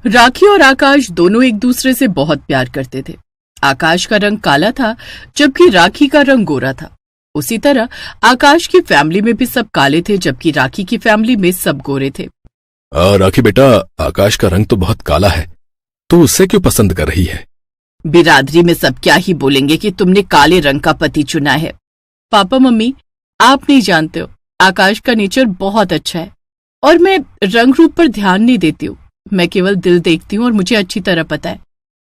राखी और आकाश दोनों एक दूसरे से बहुत प्यार करते थे। आकाश का रंग काला था जबकि राखी का रंग गोरा था। उसी तरह आकाश की फैमिली में भी सब काले थे जबकि राखी की फैमिली में सब गोरे थे। राखी बेटा, आकाश का रंग तो बहुत काला है, तो उससे क्यों पसंद कर रही है? बिरादरी में सब क्या ही बोलेंगे कि तुमने काले रंग का पति चुना है। पापा मम्मी, आप नहीं जानते हो, आकाश का नेचर बहुत अच्छा है और मैं रंग रूप पर ध्यान नहीं देती हूँ। मैं केवल दिल देखती हूँ और मुझे अच्छी तरह पता है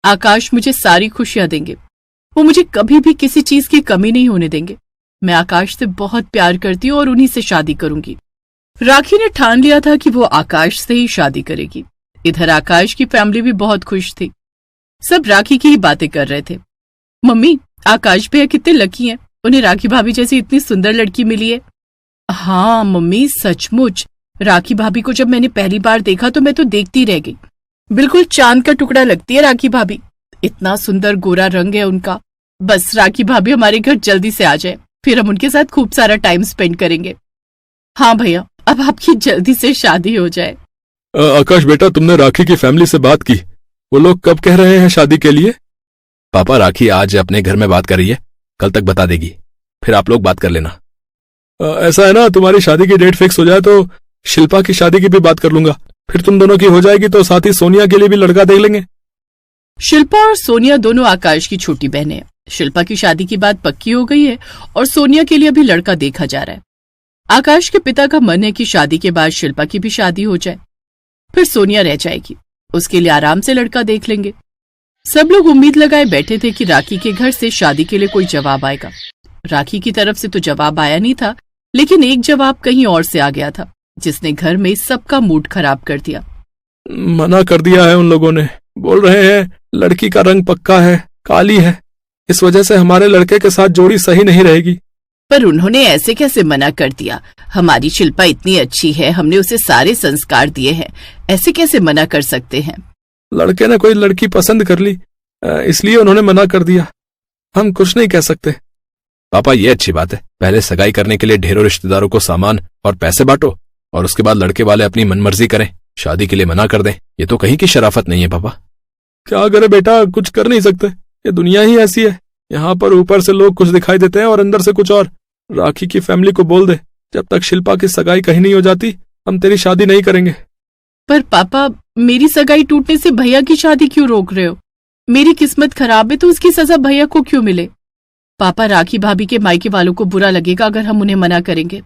आकाश मुझे सारी खुशियां देंगे। वो मुझे कभी भी किसी चीज की कमी नहीं होने देंगे। मैं आकाश से बहुत प्यार करती हूँ और उन्हीं से शादी करूंगी। राखी ने ठान लिया था कि वो आकाश से ही शादी करेगी। इधर आकाश की फैमिली भी बहुत खुश थी। सब राखी की ही बातें कर रहे थे। मम्मी, आकाश भैया कितने लकी हैं, उन्हें राखी भाभी जैसी इतनी सुंदर लड़की मिली है। हाँ मम्मी, सचमुच राखी भाभी को जब मैंने पहली बार देखा तो मैं तो देखती रह गई। बिल्कुल चांद का टुकड़ा लगती है राखी भाभी। इतना सुंदर गोरा रंग है उनका। बस राखी भाभी हमारे घर जल्दी से आ जाए, फिर हम उनके साथ खूब सारा टाइम स्पेंड करेंगे। हाँ भैया, अब आपकी जल्दी से शादी हो जाए। आकाश बेटा, तुमने राखी की फैमिली से बात की? वो लोग कब कह रहे हैं शादी के लिए? पापा, राखी आज अपने घर में बात कर रही है, कल तक बता देगी, फिर आप लोग बात कर लेना। ऐसा है ना, तुम्हारी शादी की डेट फिक्स हो जाए तो शिल्पा की शादी की भी बात कर लूंगा, फिर तुम दोनों की हो जाएगी तो साथ ही सोनिया के लिए भी लड़का देख लेंगे। शिल्पा और सोनिया दोनों आकाश की छोटी बहनें हैं। शिल्पा की शादी की बात पक्की हो गई है और सोनिया के लिए भी लड़का देखा जा रहा है। आकाश के पिता का मन है कि शादी के बाद शिल्पा की भी शादी हो जाए, फिर सोनिया रह जाएगी, उसके लिए आराम से लड़का देख लेंगे। सब लोग उम्मीद लगाए बैठे थे कि राखी के घर से शादी के लिए कोई जवाब आएगा। राखी की तरफ से तो जवाब आया नहीं था, लेकिन एक जवाब कहीं और से आ गया था जिसने घर में सबका मूड खराब कर दिया। मना कर दिया है उन लोगों ने, बोल रहे हैं लड़की का रंग पक्का है, काली है, इस वजह से हमारे लड़के के साथ जोड़ी सही नहीं रहेगी। पर उन्होंने ऐसे कैसे मना कर दिया? हमारी शिल्पा इतनी अच्छी है, हमने उसे सारे संस्कार दिए हैं, ऐसे कैसे मना कर सकते हैं? लड़के ने कोई लड़की पसंद कर ली, इसलिए उन्होंने मना कर दिया, हम कुछ नहीं कह सकते। पापा, ये अच्छी बात है, पहले सगाई करने के लिए ढेरों रिश्तेदारों को सामान और पैसे बांटो और उसके बाद लड़के वाले अपनी मनमर्जी करें, शादी के लिए मना कर दें। ये तो कहीं की शराफत नहीं है। पापा, क्या करे बेटा, कुछ कर नहीं सकते, ये दुनिया ही ऐसी है। यहाँ पर ऊपर से लोग कुछ दिखाई देते हैं और अंदर से कुछ और। राखी की फैमिली को बोल दे, जब तक शिल्पा की सगाई कहीं नहीं हो जाती हम तेरी शादी नहीं करेंगे। पर पापा, मेरी सगाई टूटने से भैया की शादी क्यों रोक रहे हो? मेरी किस्मत खराब है तो उसकी सजा भैया को क्यों मिले? पापा, राखी भाभी के मायके वालों को बुरा लगेगा अगर हम उन्हें मना करेंगे।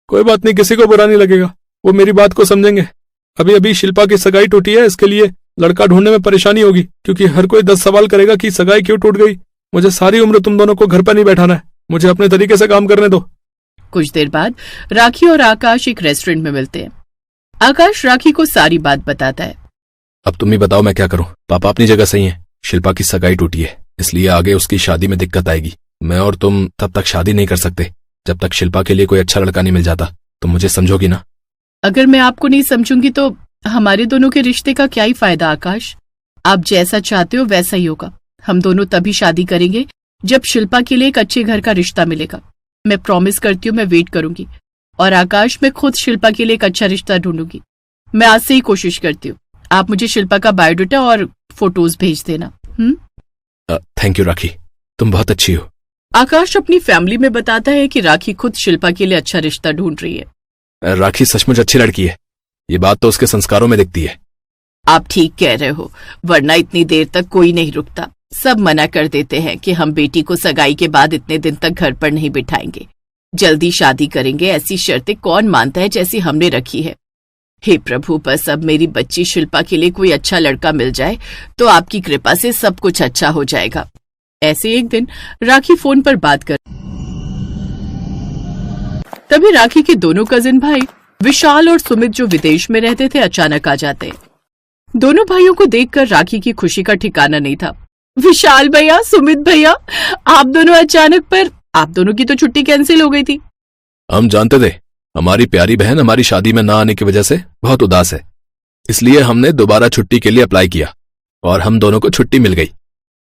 कोई बात नहीं, किसी को बुरा नहीं लगेगा, वो मेरी बात को समझेंगे। अभी अभी शिल्पा की सगाई टूटी है, इसके लिए लड़का ढूंढने में परेशानी होगी, क्योंकि हर कोई 10 सवाल करेगा कि सगाई क्यों टूट गई। मुझे सारी उम्र तुम दोनों को घर पर नहीं बैठाना है, मुझे अपने तरीके से काम करने दो। कुछ देर बाद राखी और आकाश एक रेस्टोरेंट में मिलते हैं। आकाश राखी को सारी बात बताता है। अब तुम ही बताओ मैं क्या करूं? पापा अपनी जगह सही है, शिल्पा की सगाई टूटी है, इसलिए आगे उसकी शादी में दिक्कत आएगी। मैं और तुम तब तक शादी नहीं कर सकते जब तक शिल्पा के लिए कोई अच्छा लड़का नहीं मिल जाता। तुम मुझे समझोगी ना? अगर मैं आपको नहीं समझूंगी तो हमारे दोनों के रिश्ते का क्या ही फायदा आकाश? आप जैसा चाहते हो वैसा ही होगा। हम दोनों तभी शादी करेंगे जब शिल्पा के लिए एक अच्छे घर का रिश्ता मिलेगा। मैं प्रॉमिस करती हूँ, मैं वेट करूंगी। और आकाश, मैं खुद शिल्पा के लिए एक अच्छा रिश्ता ढूंढूंगी। मैं आज से ही कोशिश करती हूँ। आप मुझे शिल्पा का बायोडाटा और फोटोज भेज देना। थैंक यू राखी, तुम बहुत अच्छी हो। आकाश अपनी फैमिली में बताता है कि राखी खुद शिल्पा के लिए अच्छा रिश्ता ढूंढ रही है। राखी सचमुच अच्छी लड़की है, ये बात तो उसके संस्कारों में दिखती है। आप ठीक कह रहे हो, वरना इतनी देर तक कोई नहीं रुकता। सब मना कर देते हैं कि हम बेटी को सगाई के बाद इतने दिन तक घर पर नहीं बिठाएंगे, जल्दी शादी करेंगे। ऐसी शर्तें कौन मानता है जैसी हमने रखी है। हे प्रभु, बस अब मेरी बच्ची शिल्पा के लिए कोई अच्छा लड़का मिल जाए तो आपकी कृपा से सब कुछ अच्छा हो जाएगा। ऐसे एक दिन राखी फोन पर बात कर, तभी राखी के दोनों कजिन भाई विशाल और सुमित जो विदेश में रहते थे अचानक आ जाते हैं। दोनों भाइयों को देखकर राखी की खुशी का ठिकाना नहीं था। विशाल भैया, सुमित भैया, आप दोनों अचानक, पर आप दोनों की तो छुट्टी कैंसिल हो गई थी। हम जानते थे हमारी प्यारी बहन हमारी शादी में ना आने की वजह से बहुत उदास है, इसलिए हमने दोबारा छुट्टी के लिए अप्लाई किया और हम दोनों को छुट्टी मिल गई।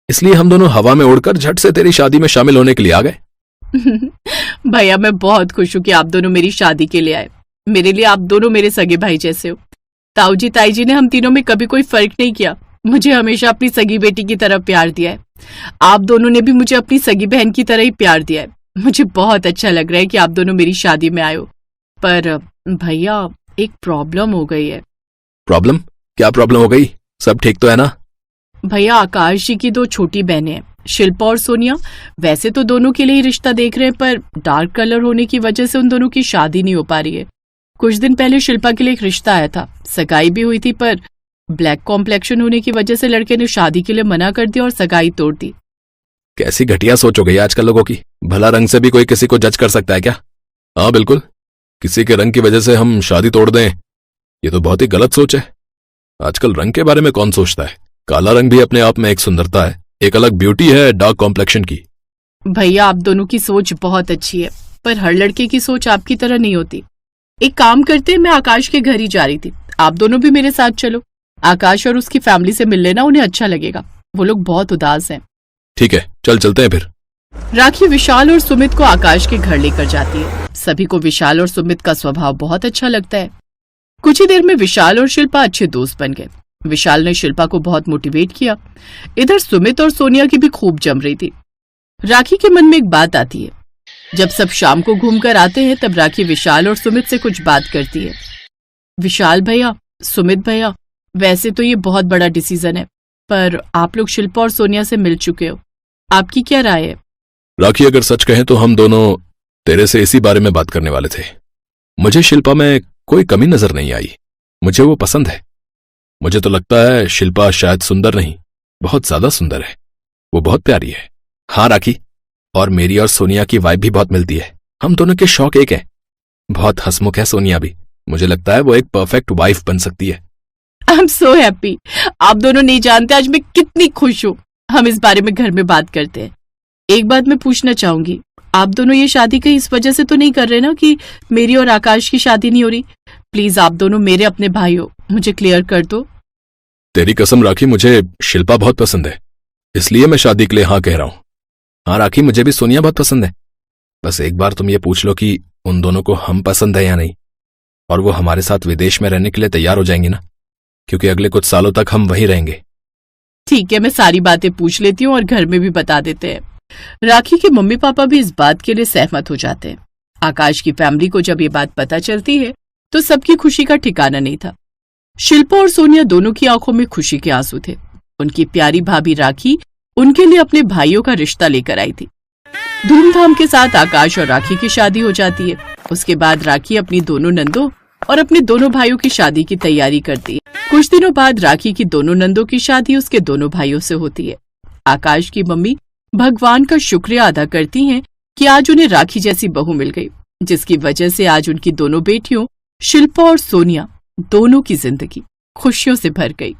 इसलिए हम दोनों हवा में उड़कर झट से तेरी शादी में शामिल होने के लिए आ गए। भैया, मैं बहुत खुश हूँ कि आप दोनों मेरी शादी के लिए आए। मेरे लिए आप दोनों मेरे सगे भाई जैसे हो। ताऊ जी ताई जी ने हम तीनों में कभी कोई फर्क नहीं किया, मुझे हमेशा अपनी सगी बेटी की तरह प्यार दिया है। आप दोनों ने भी मुझे अपनी सगी बहन की तरह ही प्यार दिया है। मुझे बहुत अच्छा लग रहा है कि आप दोनों मेरी शादी में आए हो। पर भैया एक प्रॉब्लम हो गई है। प्रॉब्लम? क्या प्रॉब्लम हो गई? सब ठीक तो है ना? भैया आकाश जी की 2 छोटी बहनें हैं, शिल्पा और सोनिया। वैसे तो दोनों के लिए ही रिश्ता देख रहे हैं, पर डार्क कलर होने की वजह से उन दोनों की शादी नहीं हो पा रही है। कुछ दिन पहले शिल्पा के लिए एक रिश्ता आया था, सगाई भी हुई थी, पर ब्लैक कॉम्प्लेक्शन होने की वजह से लड़के ने शादी के लिए मना कर दिया और सगाई तोड़ दी। कैसी घटिया सोच हो गई आजकल लोगों की। भला रंग से भी कोई किसी को जज कर सकता है क्या? हाँ बिल्कुल, किसी के रंग की वजह से हम शादी तोड़ दें, ये तो बहुत ही गलत सोच है। आजकल रंग के बारे में कौन सोचता है? काला रंग भी अपने आप में एक सुंदरता है, एक अलग ब्यूटी है डार्क कॉम्प्लेक्शन की। भैया आप दोनों की सोच बहुत अच्छी है, पर हर लड़के की सोच आपकी तरह नहीं होती। एक काम करते, मैं आकाश के घर ही जा रही थी, आप दोनों भी मेरे साथ चलो। आकाश और उसकी फैमिली से मिल लेना, उन्हें अच्छा लगेगा, वो लोग बहुत उदास हैं। ठीक है, चलते हैं फिर। राखी विशाल और सुमित को आकाश के घर लेकर जाती है। सभी को विशाल और सुमित का स्वभाव बहुत अच्छा लगता है। कुछ ही देर में विशाल और शिल्पा अच्छे दोस्त बन गए। विशाल ने शिल्पा को बहुत मोटिवेट किया। इधर सुमित और सोनिया की भी खूब जम रही थी। राखी के मन में एक बात आती है। जब सब शाम को घूमकर आते हैं तब राखी विशाल और सुमित से कुछ बात करती है। विशाल भैया, सुमित भैया, वैसे तो ये बहुत बड़ा डिसीजन है, पर आप लोग शिल्पा और सोनिया से मिल चुके हो, आपकी क्या राय है? राखी, अगर सच कहें तो हम दोनों तेरे से इसी बारे में बात करने वाले थे। मुझे शिल्पा में कोई कमी नजर नहीं आई, मुझे वो पसंद है। मुझे तो लगता है शिल्पा शायद सुंदर नहीं, बहुत ज्यादा सुंदर है, वो बहुत प्यारी है। हाँ राखी, और मेरी और सोनिया की वाइब भी बहुत मिलती है, हम दोनों के शौक एक है। बहुत हंसमुख है सोनिया भी, मुझे लगता है वो एक परफेक्ट वाइफ बन सकती है। I am so happy. आप दोनों नहीं जानते आज मैं कितनी खुश हूँ। हम इस बारे में घर में बात करते हैं। एक बात मैं पूछना चाहूंगी, आप दोनों ये शादी कहीं इस वजह से तो नहीं कर रहे ना कि मेरी और आकाश की शादी नहीं हो रही? प्लीज आप दोनों मेरे अपने भाई हो, मुझे क्लियर कर दो। तेरी कसम राखी, मुझे शिल्पा बहुत पसंद है, इसलिए मैं शादी के लिए हाँ कह रहा हूं। हाँ राखी, मुझे भी सोनिया बहुत पसंद है। बस एक बार तुम ये पूछ लो कि उन दोनों को हम पसंद है या नहीं, और वो हमारे साथ विदेश में रहने के लिए तैयार हो जाएंगी ना, क्योंकि अगले कुछ सालों तक हम वहीं रहेंगे। ठीक है, मैं सारी बातें पूछ लेती हूँ और घर में भी बता देते हैं। राखी के मम्मी पापा भी इस बात के लिए सहमत हो जाते हैं। आकाश की फैमिली को जब ये बात पता चलती है तो सबकी खुशी का ठिकाना नहीं था। शिल्पा और सोनिया दोनों की आंखों में खुशी के आंसू थे। उनकी प्यारी भाभी राखी उनके लिए अपने भाइयों का रिश्ता लेकर आई थी। धूमधाम के साथ आकाश और राखी की शादी हो जाती है। उसके बाद राखी अपनी दोनों नंदों और अपने दोनों भाइयों की शादी की तैयारी करती है। कुछ दिनों बाद राखी की दोनों नंदों की शादी उसके दोनों भाइयों से होती है। आकाश की मम्मी भगवान का शुक्रिया अदा करती हैं कि आज उन्हें राखी जैसी बहू मिल गई, जिसकी वजह से आज उनकी दोनों बेटियों शिल्पा और सोनिया दोनों की जिंदगी खुशियों से भर गई।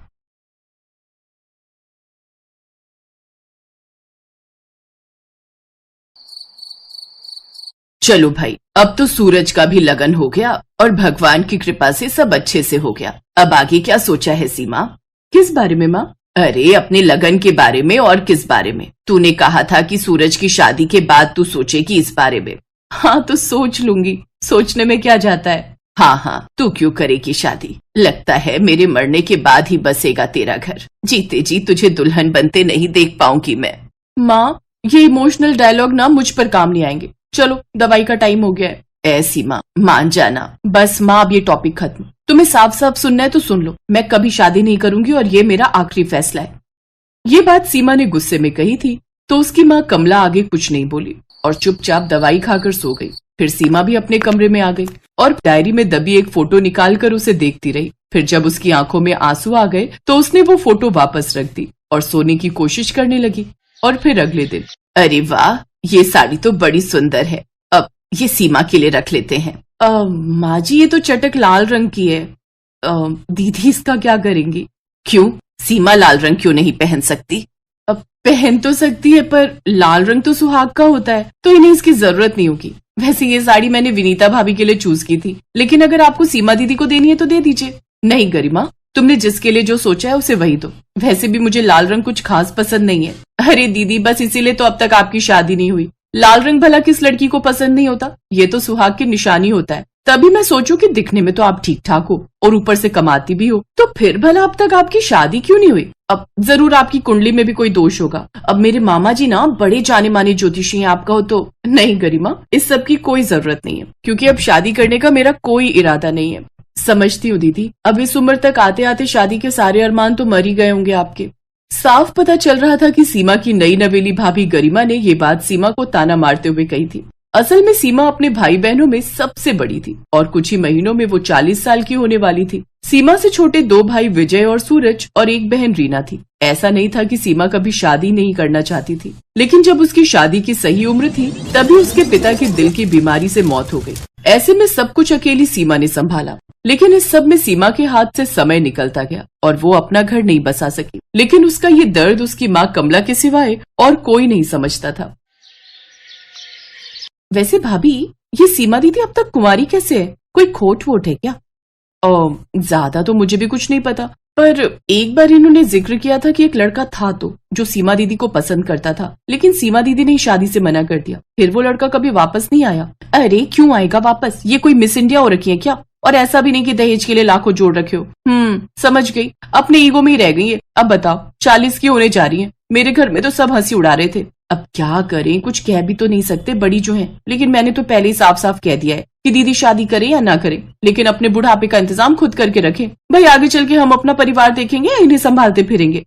चलो भाई, अब तो सूरज का भी लगन हो गया और भगवान की कृपा से सब अच्छे से हो गया। अब आगे क्या सोचा है सीमा? किस बारे में माँ? अरे अपने लगन के बारे में। और किस बारे में? तूने कहा था कि सूरज की शादी के बाद तू सोचेगी इस बारे में। हाँ तो सोच लूंगी, सोचने में क्या जाता है। हाँ हाँ, तू क्यों करेगी शादी? लगता है मेरे मरने के बाद ही बसेगा तेरा घर। जीते जी तुझे दुल्हन बनते नहीं देख पाऊंगी मैं। माँ, ये इमोशनल डायलॉग ना मुझ पर काम नहीं आएंगे। चलो दवाई का टाइम हो गया है। ऐसी माँ, मान जाना। बस माँ, अब ये टॉपिक खत्म। तुम्हें साफ साफ सुनना है तो सुन लो, मैं कभी शादी नहीं करूंगी और ये मेरा आखिरी फैसला है। ये बात सीमा ने गुस्से में कही थी तो उसकी माँ कमला आगे कुछ नहीं बोली और चुपचाप दवाई खाकर सो गई। फिर सीमा भी अपने कमरे में आ गई और डायरी में दबी एक फोटो निकालकर उसे देखती रही। फिर जब उसकी आंखों में आंसू आ गए तो उसने वो फोटो वापस रख दी और सोने की कोशिश करने लगी। और फिर अगले दिन, अरे वाह, ये साड़ी तो बड़ी सुंदर है, अब ये सीमा के लिए रख लेते हैं। माँ जी, ये तो चटक लाल रंग की है। दीदी इसका क्या करेंगी? क्यों, सीमा लाल रंग क्यों नहीं पहन सकती? अब पहन तो सकती है, पर लाल रंग तो सुहाग का होता है, तो इन्हें इसकी जरूरत नहीं होगी। वैसे ये साड़ी मैंने विनीता भाभी के लिए चूज की थी, लेकिन अगर आपको सीमा दीदी को देनी है तो दे दीजिए। नहीं गरिमा, तुमने जिसके लिए जो सोचा है उसे वही दो। वैसे भी मुझे लाल रंग कुछ खास पसंद नहीं है। अरे दीदी, बस इसीलिए तो अब तक आपकी शादी नहीं हुई। लाल रंग भला किस लड़की को पसंद नहीं होता? ये तो सुहाग की निशानी होता है। तभी मैं सोचूं कि दिखने में तो आप ठीक ठाक हो और ऊपर से कमाती भी हो, तो फिर भला अब तक आपकी शादी क्यों नहीं हुई? अब जरूर आपकी कुंडली में भी कोई दोष होगा। अब मेरे मामा जी ना बड़े जाने माने ज्योतिषी हैं, आप कहो तो। नहीं गरिमा, इस सब की कोई जरूरत नहीं है, क्योंकि अब शादी करने का मेरा कोई इरादा नहीं है। समझती हूँ दीदी, अब इस उम्र तक आते आते शादी के सारे अरमान तो मर ही गए होंगे आपके। साफ पता चल रहा था कि सीमा की नई नवेली भाभी गरिमा ने ये बात सीमा को ताना मारते हुए कही थी। असल में सीमा अपने भाई बहनों में सबसे बड़ी थी और कुछ ही महीनों में वो 40 साल की होने वाली थी। सीमा से छोटे 2 भाई विजय और सूरज और एक बहन रीना थी। ऐसा नहीं था कि सीमा कभी शादी नहीं करना चाहती थी, लेकिन जब उसकी शादी की सही उम्र थी तभी उसके पिता की दिल की बीमारी से मौत हो गई। ऐसे में सब कुछ अकेली सीमा ने संभाला, लेकिन इस सब में सीमा के हाथ से समय निकलता गया और वो अपना घर नहीं बसा सकी। लेकिन उसका ये दर्द उसकी माँ कमला के सिवाय और कोई नहीं समझता था। वैसे भाभी, ये सीमा दीदी अब तक कुंवारी कैसे है? कोई खोट वोट है क्या? ज्यादा तो मुझे भी कुछ नहीं पता, पर एक बार इन्होंने जिक्र किया था कि एक लड़का था तो जो सीमा दीदी को पसंद करता था, लेकिन सीमा दीदी ने शादी से मना कर दिया। फिर वो लड़का कभी वापस नहीं आया। अरे क्यों आएगा वापस? ये कोई मिस इंडिया हो रखी है क्या? और ऐसा भी नहीं कि दहेज के लिए लाखों जोड़ रखे हो। समझ गई, अपने ईगो में ही रह गई है। अब बताओ, 40 की होने जा रही है। मेरे घर में तो सब हंसी उड़ा रहे थे। अब क्या करें, कुछ कह भी तो नहीं सकते, बड़ी जो है। लेकिन मैंने तो पहले ही साफ साफ कह दिया है कि दीदी शादी करे या ना करे, लेकिन अपने बुढ़ापे का इंतजाम खुद करके रखे। भाई आगे चल के हम अपना परिवार देखेंगे या इन्हें संभालते फिरेंगे।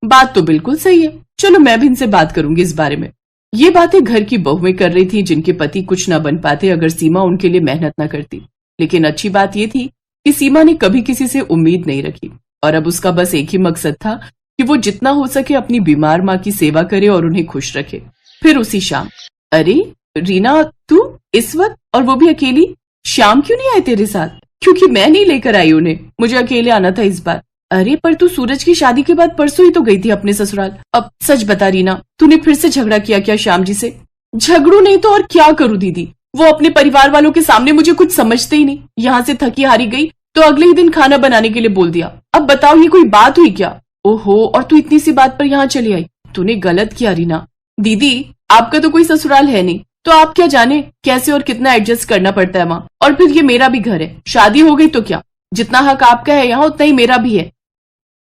बात तो बिल्कुल सही है। चलो मैं भी इनसे बात करूंगी इस बारे में। ये बातें घर की बहुएं कर रही थी, जिनके पति कुछ न बन पाते अगर सीमा उनके लिए मेहनत न करती। लेकिन अच्छी बात ये थी कि सीमा ने कभी किसी से उम्मीद नहीं रखी और अब उसका बस एक ही मकसद था कि वो जितना हो सके अपनी बीमार माँ की सेवा करे और उन्हें खुश रखे। फिर उसी शाम, अरे रीना, तू इस वक्त, और वो भी अकेली? श्याम क्यों नहीं आए तेरे साथ? क्योंकि मैं नहीं लेकर आई उन्हें, मुझे अकेले आना था इस बार। अरे पर तू सूरज की शादी के बाद परसों ही तो गई थी अपने ससुराल। अब सच बता रीना, तूने फिर से झगड़ा किया क्या श्याम जी से? झगड़ू नहीं तो और क्या करूं दीदी, वो अपने परिवार वालों के सामने मुझे कुछ समझते ही नहीं। यहाँ से थकी हारी गई तो अगले ही दिन खाना बनाने के लिए बोल दिया। अब बताओ ये कोई बात हुई क्या? ओहो, और तू इतनी सी बात पर यहाँ चली आई। तूने गलत किया रीना। दीदी, आपका तो कोई ससुराल है नहीं, तो आप क्या जाने कैसे और कितना एडजस्ट करना पड़ता है वहाँ। और फिर ये मेरा भी घर है, शादी हो गई तो क्या, जितना हक आपका है यहाँ उतना ही मेरा भी है।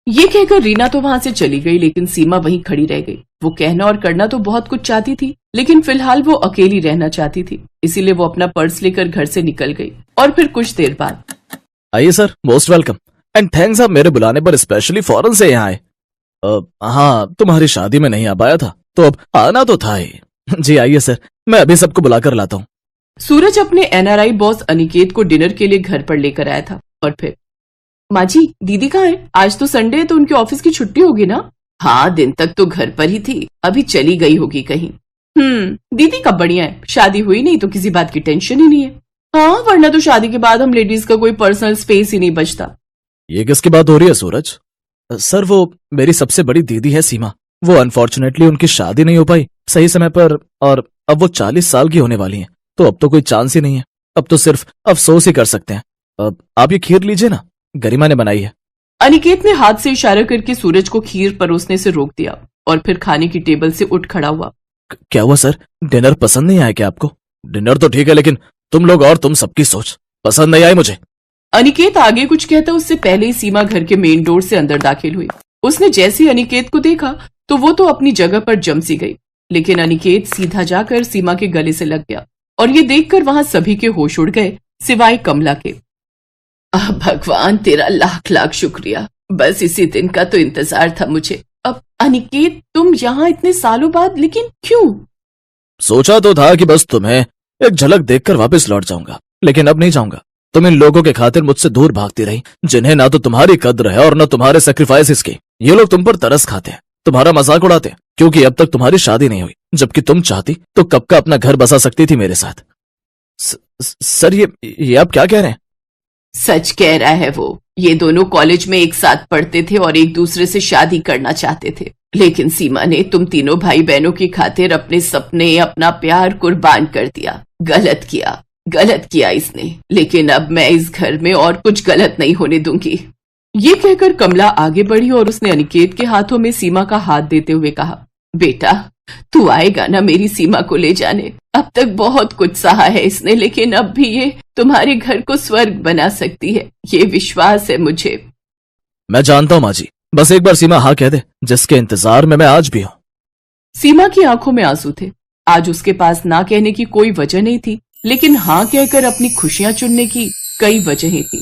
ये कहकर रीना तो वहां से चली गई, लेकिन सीमा वहीं खड़ी रह गई। वो कहना और करना तो बहुत कुछ चाहती थी, लेकिन फिलहाल वो अकेली रहना चाहती थी। इसीलिए वो अपना पर्स लेकर घर से निकल गई। और फिर कुछ देर बाद, आइए sir, most welcome and thanks, आप मेरे बुलाने पर स्पेशली फॉरेन से यहाँ आए। हाँ, तुम्हारी शादी में नहीं आ पाया था तो अब आना तो था ही। जी आइए सर, मैं अभी सबको बुलाकर लाता हूँ। सूरज अपने एनआरआई बॉस अनिकेत को डिनर के लिए घर पर लेकर आया था। और फिर, माँ जी, दीदी कहाँ है? आज तो संडे है तो उनके ऑफिस की छुट्टी होगी ना? हाँ, दिन तक तो घर पर ही थी, अभी चली गई होगी कहीं। दीदी का बढ़िया है, शादी हुई नहीं तो किसी बात की टेंशन ही नहीं है। हाँ, वरना तो शादी के बाद हम लेडीज का कोई पर्सनल स्पेस ही नहीं बचता। ये किसकी बात हो रही है सूरज? सर, वो मेरी सबसे बड़ी दीदी है सीमा। वो अनफॉर्चुनेटली उनकी शादी नहीं हो पाई सही समय पर, और अब वो 40 साल की होने वाली हैं, तो अब तो कोई चांस ही नहीं है। अब तो सिर्फ अफसोस ही कर सकते हैं। अब आप ये खीर लीजिए ना, गरिमा ने बनाई है। अनिकेत ने हाथ से इशारा करके सूरज को खीर परोसने से रोक दिया और फिर खाने की टेबल से उठ खड़ा हुआ। क्या हुआ सर, डिनर पसंद नहीं आया क्या आपको? डिनर तो ठीक है, लेकिन तुम लोग और तुम सबकी सोच पसंद नहीं आई मुझे। अनिकेत आगे कुछ कहता उससे पहले ही सीमा घर के मेन डोर से अंदर दाखिल हुई। उसने जैसे ही अनिकेत को देखा तो वो तो अपनी जगह पर जम सी गई, लेकिन अनिकेत सीधा जाकर सीमा के गले से लग गया और ये देखकर वहां सभी के होश उड़ गए सिवाय कमला के। भगवान तेरा लाख लाख शुक्रिया, बस इसी दिन का तो इंतजार था मुझे। अब अनिकेत, तुम यहाँ इतने सालों बाद, लेकिन क्यों? सोचा तो था कि बस तुम्हें एक झलक देखकर वापस लौट जाऊंगा, लेकिन अब नहीं जाऊंगा। तुम इन लोगों के खातिर मुझसे दूर भागती रही, जिन्हें ना तो तुम्हारी कद्र है और न तुम्हारे सेक्रीफाइसेस की। ये लोग तुम पर तरस खाते हैं, तुम्हारा मजाक उड़ाते हैं, क्योंकि अब तक तुम्हारी शादी नहीं हुई, जबकि तुम चाहती तो कब का अपना घर बसा सकती थी मेरे साथ। सर, ये आप क्या कह रहे हैं? सच कह रहा है वो। ये दोनों कॉलेज में एक साथ पढ़ते थे और एक दूसरे से शादी करना चाहते थे, लेकिन सीमा ने तुम तीनों भाई बहनों की खातिर अपने सपने, अपना प्यार कुर्बान कर दिया। गलत किया इसने, लेकिन अब मैं इस घर में और कुछ गलत नहीं होने दूंगी। ये कहकर कमला आगे बढ़ी और उसने अनिकेत के हाथों में सीमा का हाथ देते हुए कहा, बेटा तू आएगा ना मेरी सीमा को ले जाने? अब तक बहुत कुछ सहा है इसने, लेकिन अब भी ये तुम्हारे घर को स्वर्ग बना सकती है, ये विश्वास है मुझे। मैं जानता हूँ माँ जी, बस एक बार सीमा हाँ कह दे, जिसके इंतजार में मैं आज भी हूँ। सीमा की आंखों में आंसू थे। आज उसके पास ना कहने की कोई वजह नहीं थी, लेकिन हाँ कहकर अपनी खुशियां चुनने की कई वजहें थी।